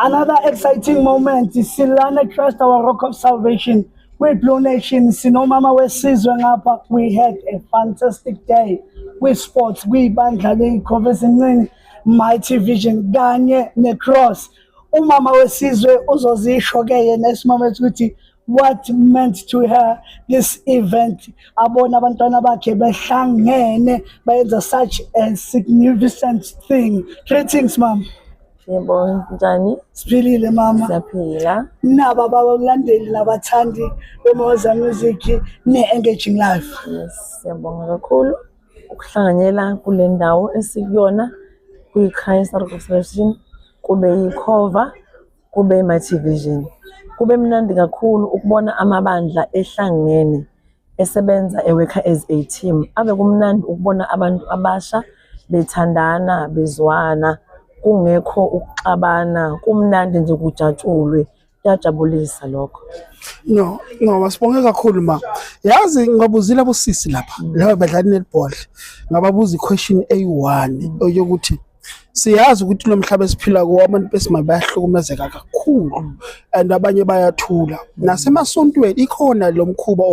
Another exciting moment is Silana Trust, our Rock of Salvation. With Blue Nation, Sinomama Wesizwe ngapha. We had a fantastic day with sports. We Bandla Conversing Mighty Vision, Ganye, Necross. Umama Wesizwe uzozisho ke yena esimama ukuthi what meant to her this event. Abona abantwana bakhe behlangene bayenza such a significant thing. Greetings, mom. Yebo, njani? Siphilile mama. Siyaphila. Naba babalandeli nabathandi beMoza Music ne-engaging life. Yes, siyabonga kakhulu ukuhlanganyela kule ndawo esikuyona kwi-Christ Rock of Salvation, kube yikhova, kube iMighty Vision. Kube mnandi kakhulu ukubona amabandla ehlangene esebenza eworker as a team. Ave kumnandi ukubona abantu abasha bethandana, bezwana, kungekho ukuxabana, kumnandi nje kujatshulwe. Kuyajabulisa lokho. No, wasibonge kakhulu ma. Yazi ngabuzile abosisi lapha. Laba badlali netball. Ngababuza iquestion A1 yokuthi siyazi ukuthi lo mhlaba esiphila kuwo abantu besimame bayahlukumezeka kakhulu and abanye bayathula. Nasemasontweni ikhona lo mkhuba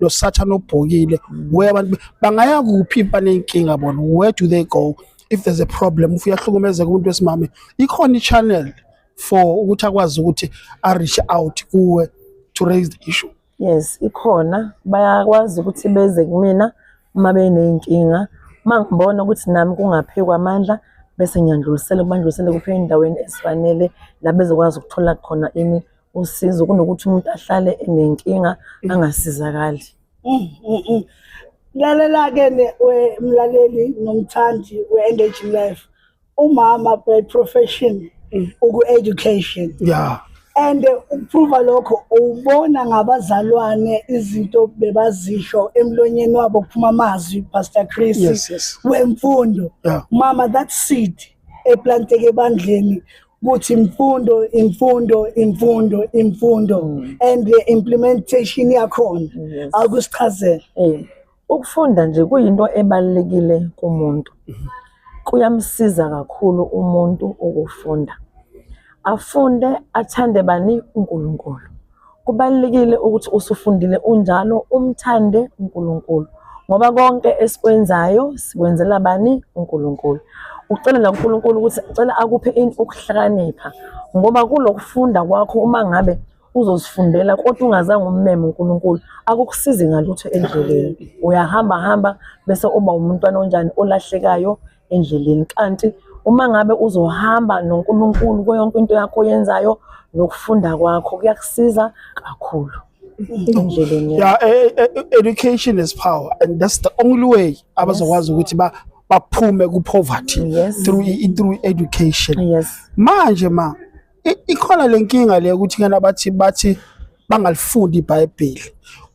lo Sathane obhokile where abantu bangaya kuphi banenkinga bona, where do they go if there's a problem? If uyahlukumezeka umuntu wesimame, ikhona i-channel for ukuthi akwazi ukuthi reach out kuwe to raise the issue. Yes, ikhona. Bayakwazi ukuthi beze kumina uma benenkinga. Mangibona ukuthi nami kungaphekwa amandla bese ngiyandlulisela kuphe endaweni esifanele la bezokwazi ukuthola khona usizo kunokuthi umuntu ahlale enenkinga angasizakali. Lalela ke wemlaleli nomthandi we-engaging life. Umama by profession uku-education. Yeah. And ukuprova lokho ubona ngabazalwane izinto bebazisho emlonyeni wabo kuphuma amazwi Pastor Chris. Yes. Wemfundo. Yeah. Mama, that seed eplanteke ebandleni ukuthi imfundo and the implementation yakhona akusichazela. Ukufunda nje kuyinto ebalekile kumuntu. Kuyamsiza kakhulu umuntu ukufunda. Afunde athande bani uNkulunkulu. Kubalekile ukuthi usufundile unjalo umthande uNkulunkulu. Ngoba konke esikwenzayo sikwenzela bani uNkulunkulu. Ucela uNkulunkulu ukuthi ucela akuphe ukuhlakanipha. Ngoba kulokufunda kwakho uma ngabe uzosifundela kodwa ungazange ummeme uNkulunkulu akukusizi ngalutho endleleni. Uyahamba bese uba umuntu onjani olahlekayo endleleni. Kanti uma ngabe uzohamba noNkulunkulu kuyonke into yakho oyenzayo nokufunda kwakho kuyakusiza kakhulu endleleni. Yeah, education is power and that's the only way abazokwazi ukuthi baphume ku poverty through education. Yes. Manje ma ikhona lenkinga le ukuthi kana bathi bangalifunda iBhayibheli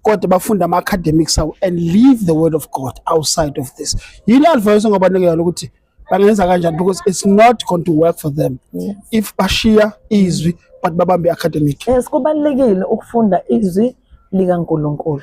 kodwa bafunda ama academics and leave the word of God outside of this. Yini advice ngobanikela ukuthi bangenza kanjani because it's not going to work for them. Yes. If bashiya izwi but babambe academic. Yes, kubalekile ukufunda izwi likaNkulunkulu.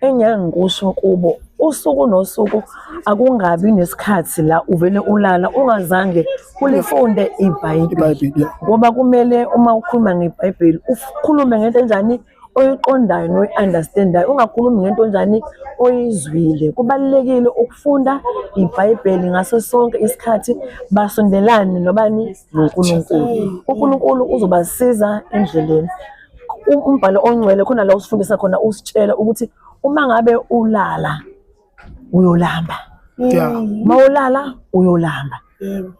Engiyake ngikusho kubo usuku nosuku akungabi nesikhathi la uvele ulala ungazange ulifunde iBhayibheli. Ngoba kumele uma ukhuluma ngeBhayibheli ukhulume ngento enjani oyiqondayo noyi-understandayo, ungakhulumi ngento njani oyizwile. Kubalekile ukufunda iBhayibheli ngaso sonke isikhathi basondelane nobani noNkulunkulu. uNkulunkulu uzobasiza endleleni. Umbhalo ongcwele khona la usifundisa khona usitshela ukuthi uma ngabe ulala uyolamba. Mawulala uyolamba.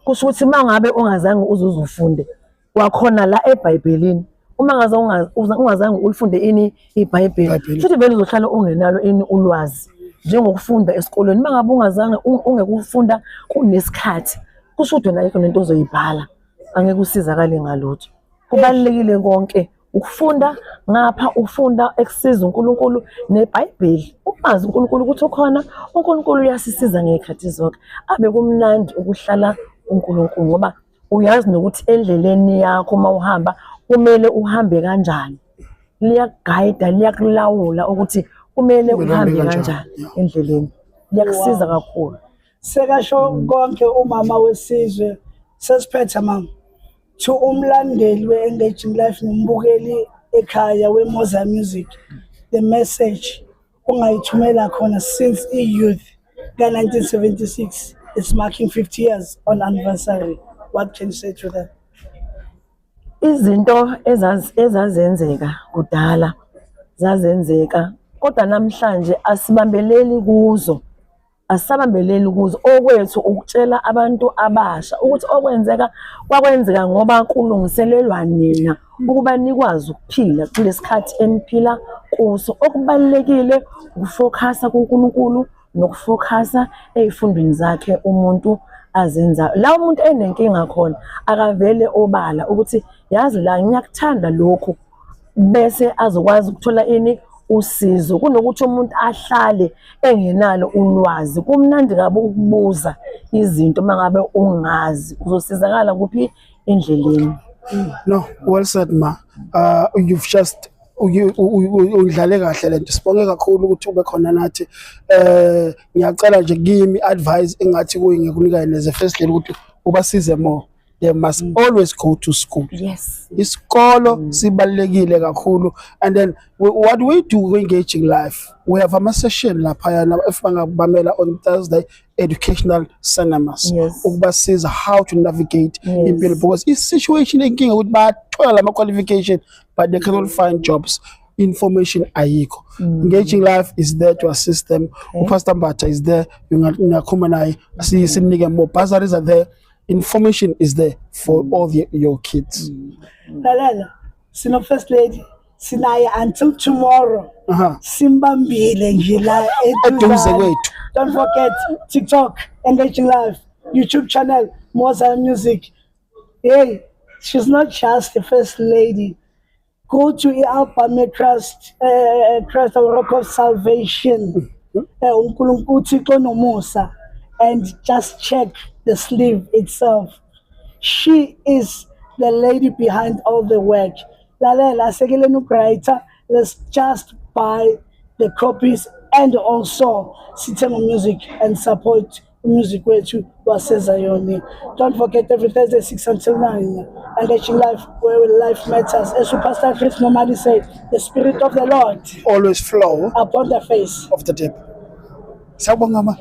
Kusho ukuthi mangabe ungazange uzufunde wakhona la eBhayibhelini uma ungazange ulifunde iBhayibheli futhi vele uzohlala ungenalo ulwazi njengokufunda esikoleni. Mangabe ungazange ungekufunda kunesikhathi kusho ukuthi wena ayikho lento ozoyibhala angeke usizakale ngalutho. Kubalekile konke ukufunda ngapha ufundaekusiza uNkulunkulu neBhayibheli. Umazi uNkulunkulu ukuthi ukhona uNkulunkulu uyasisiza ngezikhathi zonke. Abe kumnandi ukuhlala uNkulunkulu ngoba uyazi nokuthi endleleni yakho uma uhamba kumele uhambe kanjani. Liyaguide, liyakulawula ukuthi kumele uhambe kanjani endleleni. Liyakusiza kakhulu. Sekasho konke umama wesizwe sesiphethe mama. to umlandeli we-Engaging Life nombukeli ekhaya we-Moza Music, the message ungayithumela khona since youth ka-1976, it's marking 50 years on anniversary. What can you say to that? Izinto ezazenzeka kudala zazenzeka kodwa namhlanje asibambeleli kuzo. Asabambeleli kuzo. Okwethu ukutshela abantu abasha ukuthi okwenzeka kwakwenzeka ngoba kulungiselelwa nina ukuba nikwazi ukuphila kulesikhathi eniphila kuso. Okubalekile ukufocus kuNkulunkulu nokufocus ezifundweni zakhe umuntu azenza. La umuntu enenkinga khona akavele obala ukuthi yazi la ngiyakuthanda lokho bese azokwazi ukuthola usizo kunokuthi umuntu ahlale engenalo ulwazi. Kumnandi kabi ukubuza izinto mangabe ungazi uzosizakala kuphi endleleni. No, well said ma. You've just udlale kahle lento. Sibonge kakhulu ukuthi ube khona nathi. Ngiyacela nje kimi advice engathi kuyingikunika neze first lady ukuthi ubasize more. They must always go to school. Yes. Isikolo sibalekile kakhulu. And then what we do Engaging Life, we have a session lapha if bangabamela on Thursday, educational cinemas. Yes. Ukubasiza how to navigate Yes. impilo because is situation inkinga ukuthi bathola ama qualification but they cannot find jobs. Information ayikho. Engaging Life is there to assist them. Pastor Mbata is there. Ungakhuluma naye sinike more bursaries are there. Information is there for all your kids. Lalela, sino first lady, sinaye until tomorrow. Simbambile nje la Eduze kwethu. Don't forget TikTok, Engaging Life, YouTube channel, Moza Music. Hey, she's not just the first lady. Go to Album Christ, Christ our Rock of Salvation. uNkulunkulu uThixo nomusa, and just check the sleeve itself. She is the lady behind all the work. Lalela sekeleni writer, let's just buy the copies and also sithenga music and support music wethu waseZayoni. Don't forget every Thursday 6 until 9. Engaging Life where life matters. As Pastor Chris normally said, the Spirit of the Lord Always flow upon the face of the deep. Sawubonga ma.